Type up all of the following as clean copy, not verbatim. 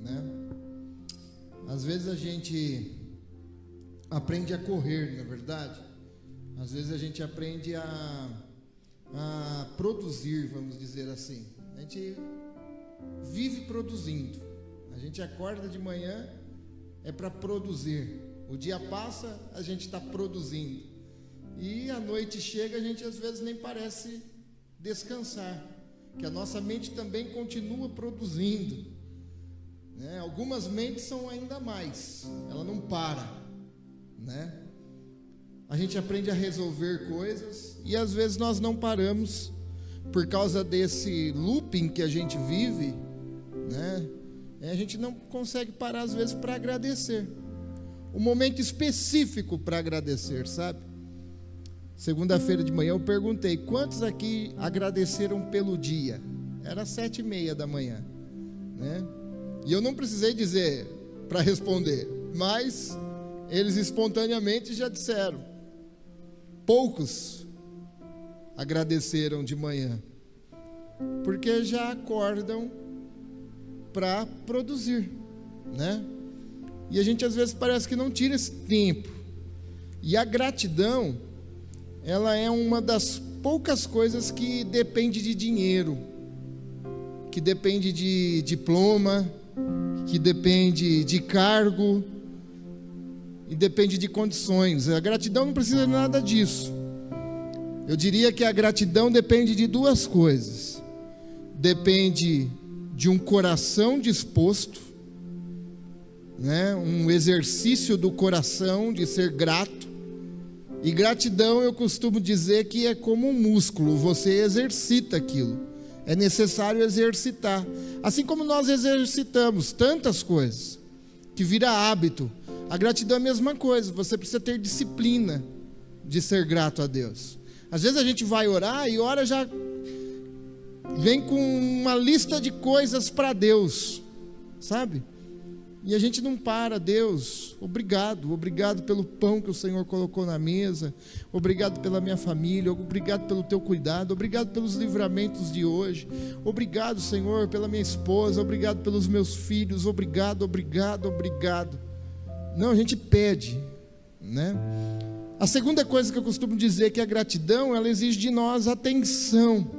né? Às vezes a gente aprende a correr, na verdade. Às vezes a gente aprende a produzir, vamos dizer assim. A gente vive produzindo. A gente acorda de manhã, é para produzir. O dia passa, a gente está produzindo. E a noite chega, a gente às vezes nem parece descansar, que a nossa mente também continua produzindo, né? Algumas mentes são ainda mais, ela não para, né? A gente aprende a resolver coisas e às vezes nós não paramos por causa desse looping que a gente vive, né? A gente não consegue parar às vezes para agradecer, um momento específico para agradecer, sabe? Segunda-feira de manhã eu perguntei: quantos aqui agradeceram pelo dia? Era 7:30 da manhã, né? E eu não precisei dizer para responder, mas eles espontaneamente já disseram. Poucos agradeceram de manhã, porque já acordam para produzir, né? E a gente às vezes parece que não tira esse tempo. E a gratidão, ela é uma das poucas coisas que depende de dinheiro, que depende de diploma, que depende de cargo e depende de condições. A gratidão não precisa de nada disso. Eu diria que a gratidão depende de duas coisas. Depende de um coração disposto, né? Um exercício do coração de ser grato. E gratidão, eu costumo dizer que é como um músculo, você exercita aquilo, é necessário exercitar, assim como nós exercitamos tantas coisas, que vira hábito. A gratidão é a mesma coisa, você precisa ter disciplina de ser grato a Deus. Às vezes a gente vai orar e ora já vem com uma lista de coisas para Deus, sabe? E a gente não para. Deus, obrigado pelo pão que o Senhor colocou na mesa, obrigado pela minha família, obrigado pelo teu cuidado, obrigado pelos livramentos de hoje, obrigado, Senhor, pela minha esposa, obrigado pelos meus filhos, obrigado. Não, a gente pede, né? A segunda coisa que eu costumo dizer é que a gratidão, ela exige de nós atenção.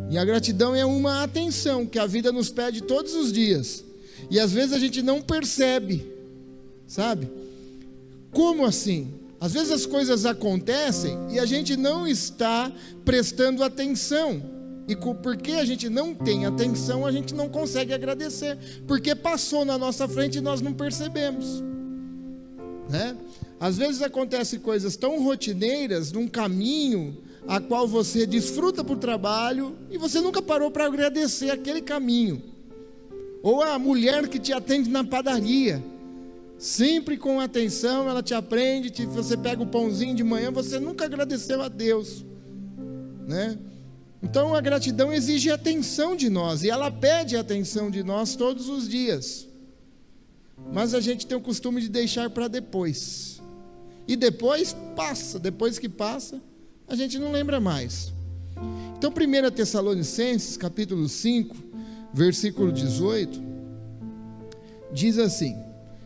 E a gratidão é uma atenção que a vida nos pede todos os dias. E às vezes a gente não percebe, sabe? Como assim? Às vezes as coisas acontecem e a gente não está prestando atenção. E porque a gente não tem atenção, a gente não consegue agradecer, porque passou na nossa frente e nós não percebemos, né? Às vezes acontecem coisas tão rotineiras num caminho a qual você desfruta para o trabalho e você nunca parou para agradecer aquele caminho. Ou a mulher que te atende na padaria, sempre com atenção, ela te aprende, você pega o pãozinho de manhã, você nunca agradeceu a Deus, né? Então a gratidão exige atenção de nós, e ela pede atenção de nós todos os dias. Mas a gente tem o costume de deixar para depois, e depois que passa, a gente não lembra mais. Então 1 Tessalonicenses capítulo 5, versículo 18, diz assim: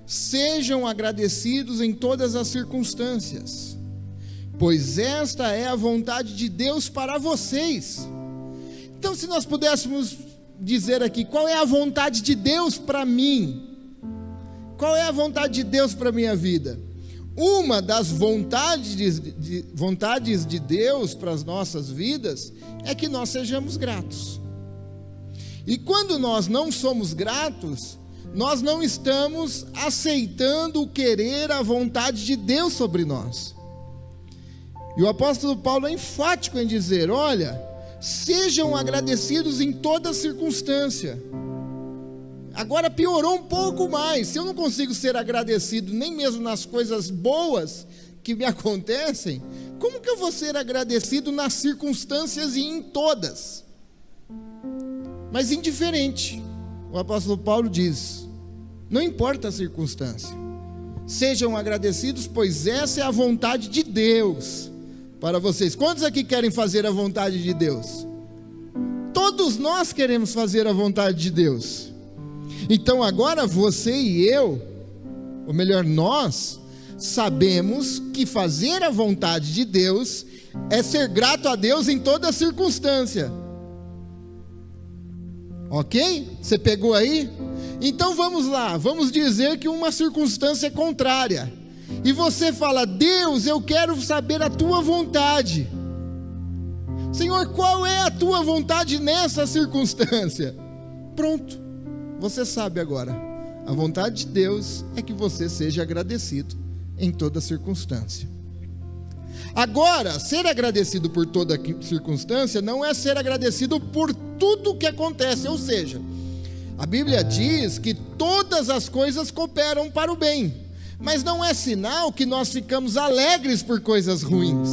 sejam agradecidos em todas as circunstâncias, pois esta é a vontade de Deus para vocês. Então, se nós pudéssemos dizer aqui, qual é a vontade de Deus para mim? Qual é a vontade de Deus para a minha vida? Uma das vontades de Deus para as nossas vidas é que nós sejamos gratos. E quando nós não somos gratos, nós não estamos aceitando o querer, a vontade de Deus sobre nós. E o apóstolo Paulo é enfático em dizer: olha, sejam agradecidos em toda circunstância. Agora piorou um pouco mais. Se eu não consigo ser agradecido nem mesmo nas coisas boas que me acontecem, como que eu vou ser agradecido nas circunstâncias e em todas? Mas indiferente, o apóstolo Paulo diz: não importa a circunstância, sejam agradecidos, pois essa é a vontade de Deus para vocês. Quantos aqui querem fazer a vontade de Deus? Todos nós queremos fazer a vontade de Deus. Então agora você e eu, ou melhor, nós, sabemos que fazer a vontade de Deus é ser grato a Deus em toda circunstância. Ok? Você pegou aí? Então vamos lá, vamos dizer que uma circunstância é contrária, e você fala: Deus, eu quero saber a tua vontade. Senhor, qual é a tua vontade nessa circunstância? Pronto, você sabe agora. A vontade de Deus é que você seja agradecido em toda circunstância. Agora, ser agradecido por toda circunstância não é ser agradecido por tudo que acontece, ou seja, a Bíblia diz que todas as coisas cooperam para o bem, mas não é sinal que nós ficamos alegres por coisas ruins.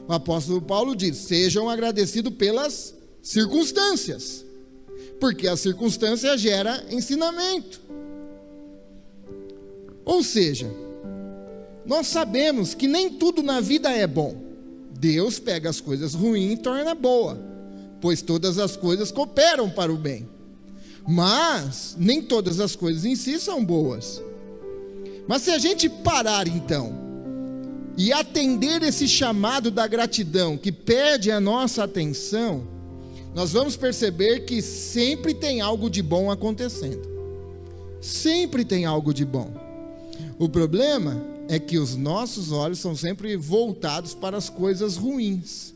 O apóstolo Paulo diz: sejam agradecidos pelas circunstâncias, porque a circunstância gera ensinamento. Ou seja, nós sabemos que nem tudo na vida é bom. Deus pega as coisas ruins e torna boa, pois todas as coisas cooperam para o bem. Mas nem todas as coisas em si são boas. Mas se a gente parar então e atender esse chamado da gratidão que pede a nossa atenção, nós vamos perceber que sempre tem algo de bom acontecendo. Sempre tem algo de bom. O problema é que os nossos olhos são sempre voltados para as coisas ruins.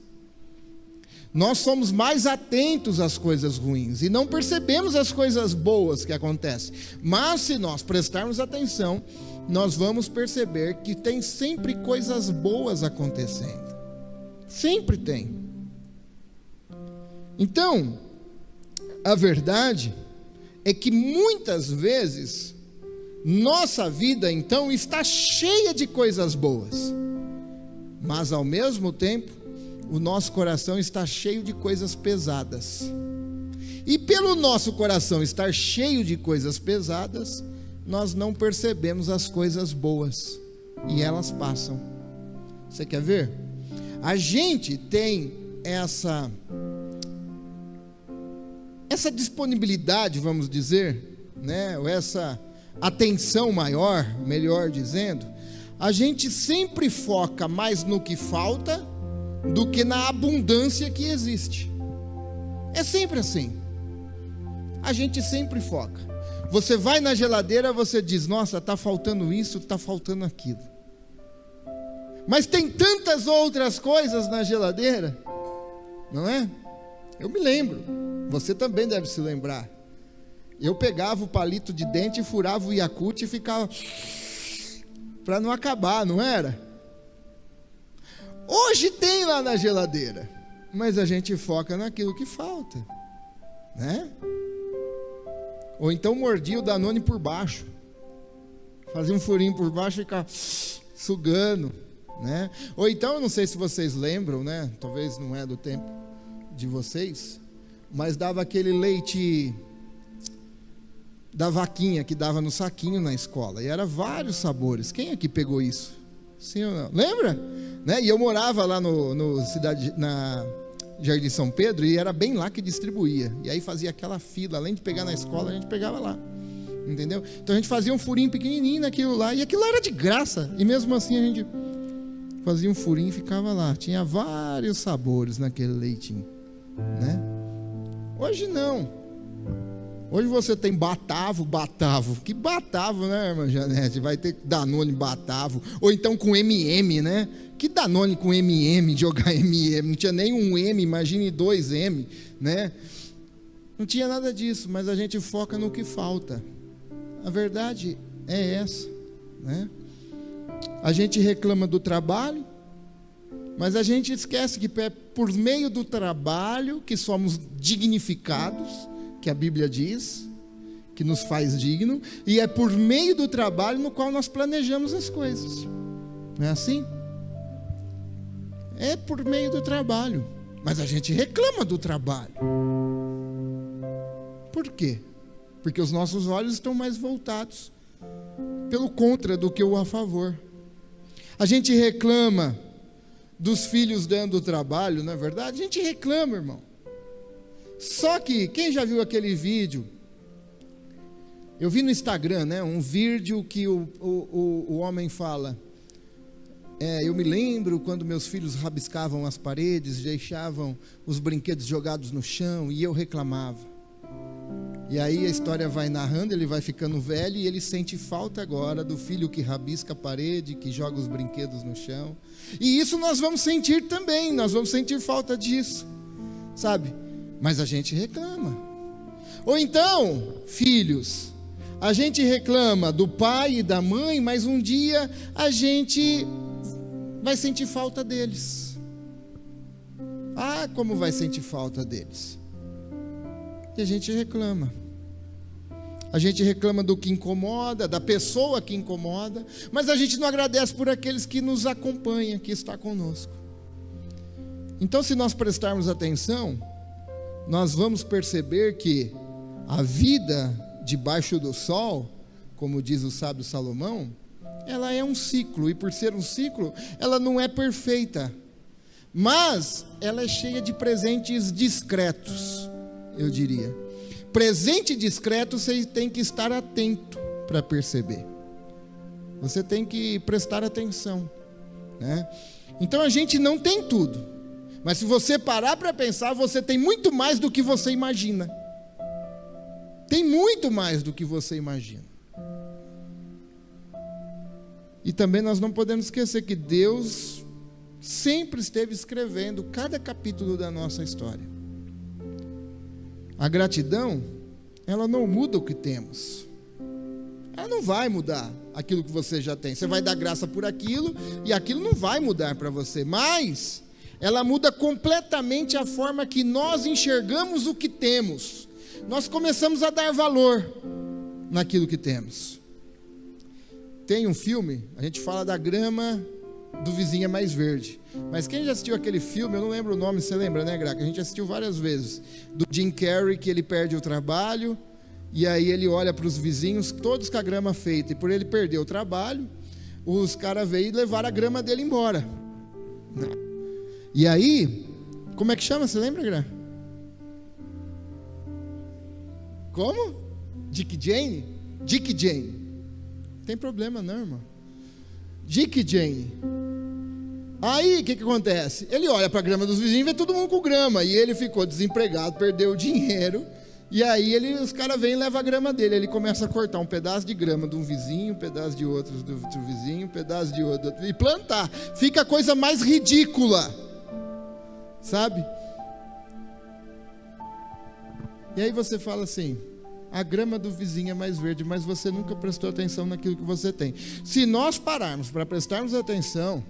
Nós somos mais atentos às coisas ruins e não percebemos as coisas boas que acontecem. Mas se nós prestarmos atenção, nós vamos perceber que tem sempre coisas boas acontecendo. Sempre tem. Então, a verdade é que muitas vezes nossa vida então está cheia de coisas boas, mas ao mesmo tempo o nosso coração está cheio de coisas pesadas. E pelo nosso coração estar cheio de coisas pesadas, nós não percebemos as coisas boas e elas passam. Você quer ver? A gente tem essa disponibilidade, vamos dizer, né? Ou essa atenção maior, melhor dizendo. A gente sempre foca mais no que falta do que na abundância que existe. É sempre assim. A gente sempre foca. Você vai na geladeira, você diz: nossa, está faltando isso, está faltando aquilo. Mas tem tantas outras coisas na geladeira, não é? Eu me lembro, você também deve se lembrar. Eu pegava o palito de dente e furava o Yakult e ficava para não acabar, não era? Hoje tem lá na geladeira, mas a gente foca naquilo que falta, né? Ou então mordia o Danone por baixo, fazia um furinho por baixo e ficava sugando, né? Ou então, eu não sei se vocês lembram, né? Talvez não é do tempo de vocês, mas dava aquele leite da vaquinha que dava no saquinho na escola, e era vários sabores. Quem aqui pegou isso? Sim ou não? Lembra? Né? E eu morava lá na Jardim São Pedro, e era bem lá que distribuía, e aí fazia aquela fila, além de pegar na escola, a gente pegava lá, entendeu? Então a gente fazia um furinho pequenininho naquilo lá, e aquilo era de graça, e mesmo assim a gente fazia um furinho e ficava lá. Tinha vários sabores naquele leitinho, né? Hoje não. Hoje você tem Batavo, que Batavo, né, irmã Janete? Vai ter Danone Batavo, ou então com MM, né? Que Danone com MM, jogar MM, não tinha nem um M, imagine 2M, né? Não tinha nada disso, mas a gente foca no que falta. A verdade é essa, né? A gente reclama do trabalho, mas a gente esquece que é por meio do trabalho que somos dignificados, que a Bíblia diz, que nos faz digno, e é por meio do trabalho no qual nós planejamos as coisas. Não é assim? É por meio do trabalho, mas a gente reclama do trabalho. Por quê? Porque os nossos olhos estão mais voltados pelo contra do que o a favor. A gente reclama dos filhos dando trabalho, não é verdade? A gente reclama, irmão. Só que, quem já viu aquele vídeo Eu vi no Instagram, né, um vídeo que o homem fala, eu me lembro quando meus filhos rabiscavam as paredes, deixavam os brinquedos jogados no chão e eu reclamava. E aí a história vai narrando, ele vai ficando velho e ele sente falta agora do filho que rabisca a parede, que joga os brinquedos no chão. E isso nós vamos sentir também, nós vamos sentir falta disso, sabe? Mas a gente reclama. Ou então, filhos, a gente reclama do pai e da mãe, mas um dia a gente vai sentir falta deles. Ah, como vai sentir falta deles? E a gente reclama. A gente reclama do que incomoda, da pessoa que incomoda, mas a gente não agradece por aqueles que nos acompanham, que está conosco. Então, se nós prestarmos atenção, nós vamos perceber que a vida debaixo do sol, como diz o sábio Salomão, ela é um ciclo, e por ser um ciclo, ela não é perfeita, mas ela é cheia de presentes discretos, eu diria. Presente discreto, você tem que estar atento para perceber. Você tem que prestar atenção, né? Então a gente não tem tudo, mas se você parar para pensar, você tem muito mais do que você imagina. Tem muito mais do que você imagina. E também nós não podemos esquecer que Deus sempre esteve escrevendo cada capítulo da nossa história. A gratidão, ela não muda o que temos. Ela não vai mudar aquilo que você já tem. Você vai dar graça por aquilo e aquilo não vai mudar para você. Mas ela muda completamente a forma que nós enxergamos o que temos. Nós começamos a dar valor naquilo que temos. Tem um filme, a gente fala da grama do vizinho é mais verde. Mas quem já assistiu aquele filme, eu não lembro o nome, você lembra, né, Graca? A gente assistiu várias vezes. Do Jim Carrey, que ele perde o trabalho, e aí ele olha para os vizinhos, todos com a grama feita. E por ele perder o trabalho, os caras veio e levaram a grama dele embora. E aí, como é que chama, você lembra, Graca? Como? Dick Jane? Dick Jane. Não tem problema não, irmão. Dick Jane. Aí, o que acontece? Ele olha para a grama dos vizinhos e vê todo mundo com grama. E ele ficou desempregado, perdeu o dinheiro. E aí, os caras vêm e levam a grama dele. Ele começa a cortar um pedaço de grama de um vizinho, um pedaço de outro do outro vizinho, um pedaço de outro. E plantar. Fica a coisa mais ridícula. Sabe? E aí você fala assim, a grama do vizinho é mais verde, mas você nunca prestou atenção naquilo que você tem. Se nós pararmos para prestarmos atenção,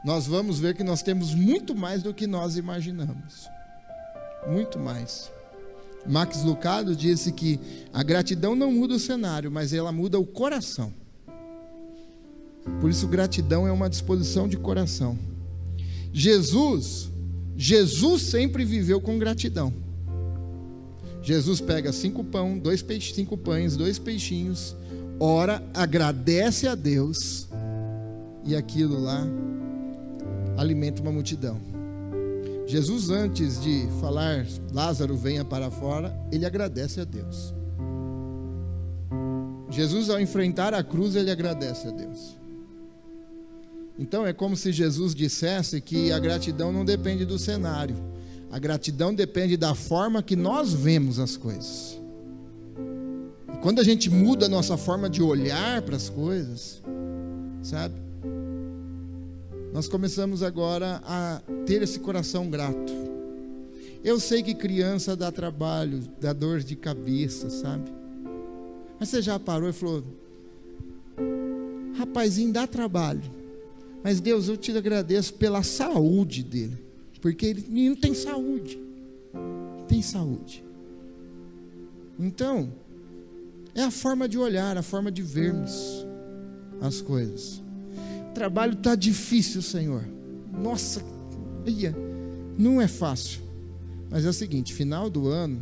nós vamos ver que nós temos muito mais do que nós imaginamos. Muito mais. Max Lucado disse que a gratidão não muda o cenário, mas ela muda o coração. Por isso gratidão é uma disposição de coração. Jesus sempre viveu com gratidão. Jesus pega 5 pães, 2 peixinhos, ora, agradece a Deus, e aquilo lá alimenta uma multidão. Jesus, antes de falar, Lázaro venha para fora, ele agradece a Deus. Jesus, ao enfrentar a cruz, ele agradece a Deus. Então é como se Jesus dissesse que a gratidão não depende do cenário. A gratidão depende da forma que nós vemos as coisas. E quando a gente muda a nossa forma de olhar para as coisas, sabe? Nós começamos agora a ter esse coração grato. Eu sei que criança dá trabalho, dá dor de cabeça, sabe? Mas você já parou e falou, rapazinho, dá trabalho, mas Deus, eu te agradeço pela saúde dele, porque ele não tem saúde. Tem saúde. Então, é a forma de olhar, a forma de vermos as coisas. O trabalho está difícil, Senhor. Nossa, não é fácil. Mas é o seguinte, final do ano,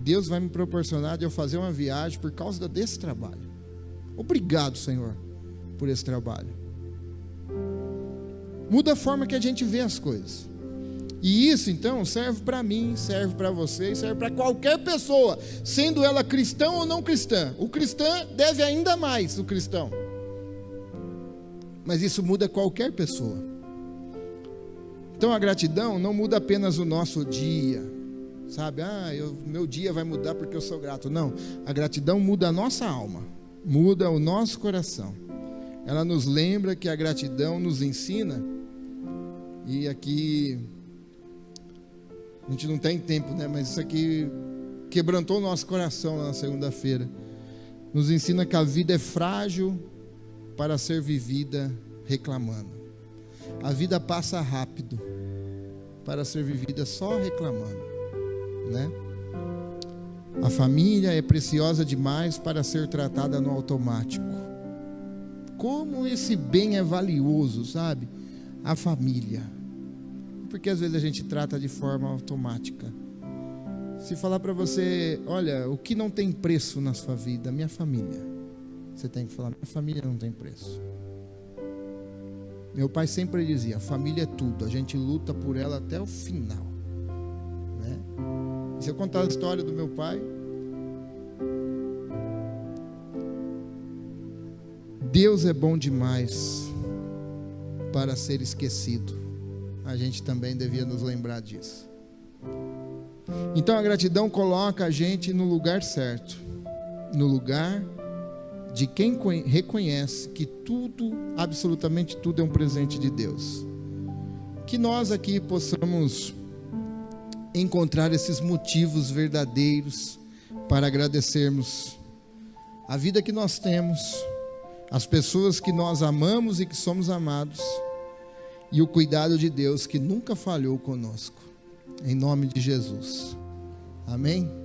Deus vai me proporcionar de eu fazer uma viagem por causa desse trabalho. Obrigado, Senhor, por esse trabalho. Muda a forma que a gente vê as coisas. E isso então serve para mim, serve para você e serve para qualquer pessoa, sendo ela cristã ou não cristã. O cristão deve ainda mais, o cristão. Mas isso muda qualquer pessoa. Então a gratidão não muda apenas o nosso dia, sabe? Meu dia vai mudar porque eu sou grato. Não, a gratidão muda a nossa alma, muda o nosso coração. Ela nos lembra que a gratidão nos ensina, e aqui a gente não tem tempo, né? Mas isso aqui quebrantou o nosso coração na segunda-feira. Nos ensina que a vida é frágil para ser vivida reclamando. A vida passa rápido para ser vivida só reclamando, né? A família é preciosa demais para ser tratada no automático. Como esse bem é valioso, sabe? A família. Porque às vezes a gente trata de forma automática. Se falar para você, olha, o que não tem preço na sua vida? Minha família. Você tem que falar, minha família não tem preço. Meu pai sempre dizia, família é tudo, a gente luta por ela até o final, né? E se eu contar a história do meu pai, Deus é bom demais para ser esquecido. A gente também devia nos lembrar disso. Então a gratidão coloca a gente no lugar certo, no lugar de quem reconhece que tudo, absolutamente tudo é um presente de Deus. Que nós aqui possamos encontrar esses motivos verdadeiros para agradecermos a vida que nós temos, as pessoas que nós amamos e que somos amados, e o cuidado de Deus que nunca falhou conosco. Em nome de Jesus. Amém?